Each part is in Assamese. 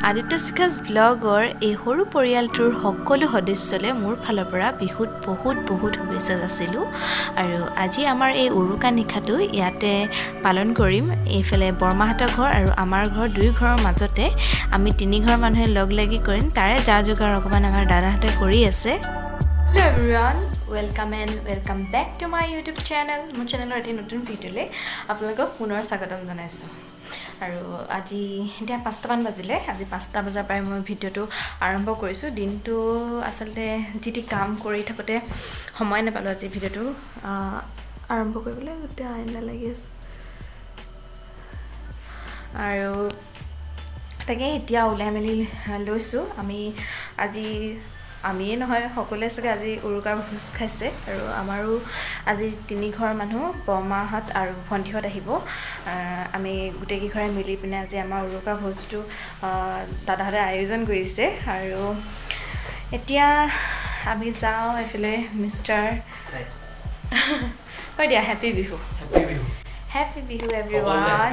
আদিত্যশিখা's ব্লগৰ এই সৰু পৰিয়ালটোৰ সকলো সদস্যলে মোৰ ফালৰ পৰা বিহুত বহুত শুভেচ্ছা যাচিলোঁ আৰু আজি আমাৰ এই উৰুকা নিশাটো ইয়াতে পালন কৰিম এইফালে বৰমাহঁতৰ ঘৰ আৰু আমাৰ ঘৰ দুই ঘৰৰ মাজতে আমি তিনি ঘৰ মানুহে লগ লাগি কৰিম তাৰে যা যোগাৰ অকমান আমাৰ দাদাহঁতে কৰি আছে Hello everyone, welcome back to my YouTube channel. মোৰ চেনেলৰ এটি নতুন ভিডিঅ'লৈ আপোনালোকক পুনৰ স্বাগতম জনাইছোঁ আৰু আজি এতিয়া 5টা মান বাজিলে আজি 5টা বজাৰ পৰাই মই ভিডিঅ'টো আৰম্ভ কৰিছোঁ দিনটো আচলতে যিটি কাম কৰি থাকোঁতে সময় নাপালোঁ আজি ভিডিঅ'টো আৰম্ভ কৰিবলৈ গোটেই আইনা লাগি আছে আৰু তাকে এতিয়া ওলাই মেলি লৈছোঁ আমিয়ে নহয় সকলোৱে চাগে আজি উৰুকাৰ ভোজ খাইছে আৰু আমাৰো আজি তিনি ঘৰ মানুহ বৰমাহঁত আৰু ভণ্টিহঁত আহিব আমি গোটেইকেইঘৰে মিলি পিনে আজি আমাৰ উৰুকাৰ ভোজটো দাদাহঁতে আয়োজন কৰিছে আৰু এতিয়া আমি যাওঁ এফালে মিষ্টাৰ কৈ দিয়া হেপী বিহু এভৰিৱান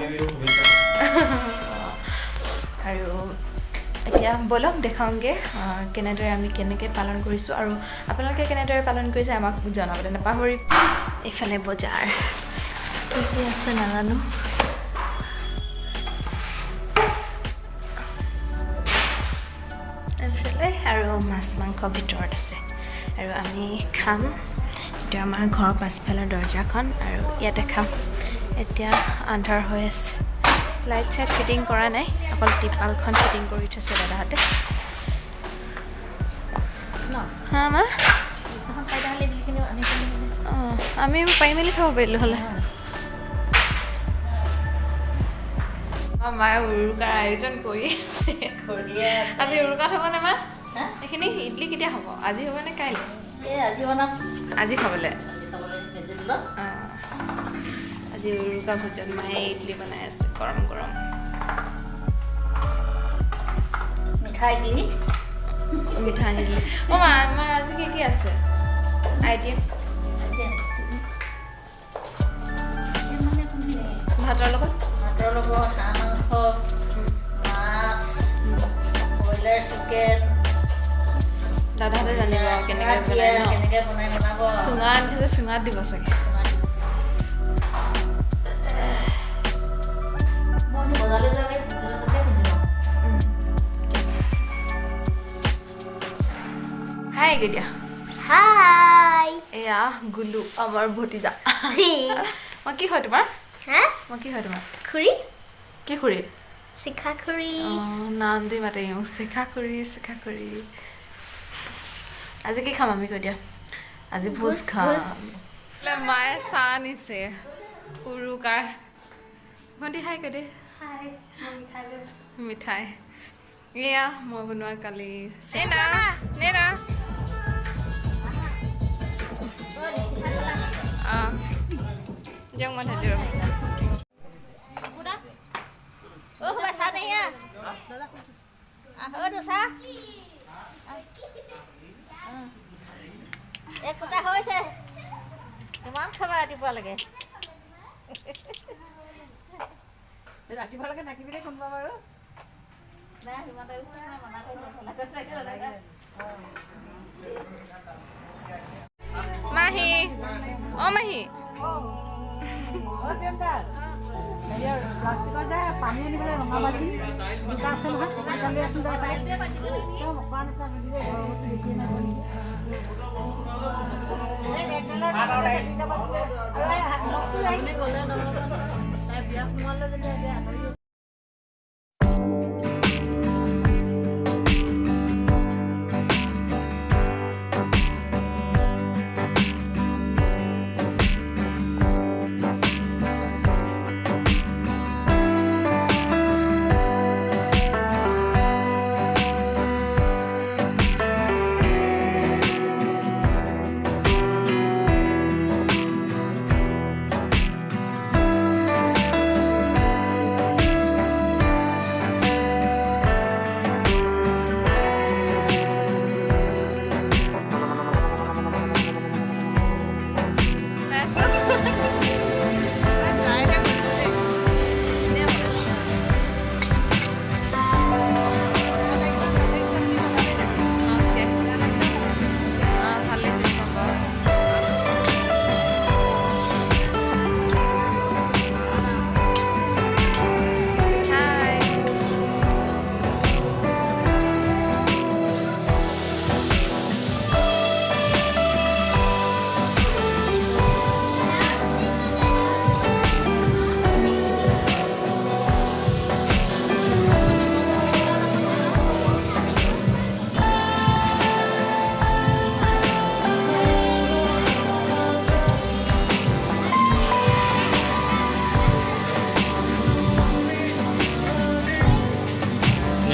আৰু এতিয়া বলক দেখাওঁগে কেনেদৰে আমি কেনেকৈ পালন কৰিছোঁ আৰু আপোনালোকে কেনেদৰে পালন কৰিছে আমাক জনাবলৈ নাপাহৰি এইফালে বজাৰ কি আছে নাজানো এইফালে আৰু মাছ মাংস ভিতৰত আছে আৰু আমি খাম এতিয়া আমাৰ ঘৰৰ পাছফালৰ দৰ্জাখন আৰু ইয়াতে খাম এতিয়া আন্ধাৰ হৈ আছে লাইট চাইট ফিটিং কৰা নাই অকল টিপালখন ফিটিং কৰি থৈছে দাদাহঁতে হা মা আমি পাৰি মেলি থ'ব পাৰিলোঁ হ'লে মায়ে উৰুকাৰ আয়োজন কৰি আছে আজি উৰুকাত হ'বনে মা এইখিনি ইডলি কেতিয়া হ'ব আজি হ'বনে কাইলৈ আজি বনাম আজি খাবলৈ আজি উৰুকা ভোজন মায়ে ইডলি বনাই আছে গৰম গৰম মিঠাই ইডলি অ' মা আমাৰ আজি কি আছে আইটেম ভাতৰ লগত হাঁহ মাংস মাছ ব্ৰইলাৰ চিকেন দাদাহঁতে জানিব কেনেকৈ বনাই বনাব চুঙা আনিছে চুঙাত দিব চাগে বজাৰলৈ যোৱাকৈ হাই গতিয়া হাই এয়া গুলু আমাৰ ভতিজা মই কি হয় তোমাৰ খুৰী কি খুৰী শিখা খুৰী নাম দি মাতে শিখা খুৰী আজি কি খাম আমি কৈ দিয়া আজি ভোজ খাম মায়ে চাহ আনিছে উৰুকাৰ ভণ্টি হাই কৈ দে মিঠাই এয়া মই বনোৱা কালি যাওক মই ঢালি ৰ'ব একোটা হৈছে কিমান খাবা ৰাতিপুৱালৈকে ৰাতিপুৱালৈকে থাকিবি দেই কোনোবা বাৰু মাহী অ মাহী প্লাষ্টিকৰ যে পানী আনিবলৈ ৰঙা বাল্টি দুটা আছে নহয়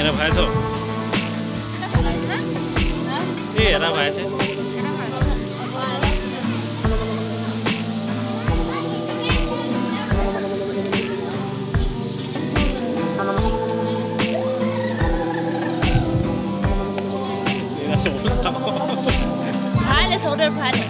এনে ভাইছ এই এটা ভাইছে Vale, sobre el vale.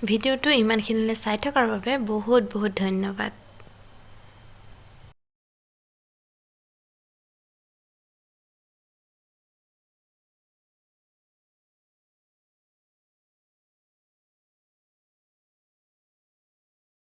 ভিডিঅ'টো ইমানখিনিলৈ চাই থকাৰ বাবে বহুত বহুত ধন্যবাদ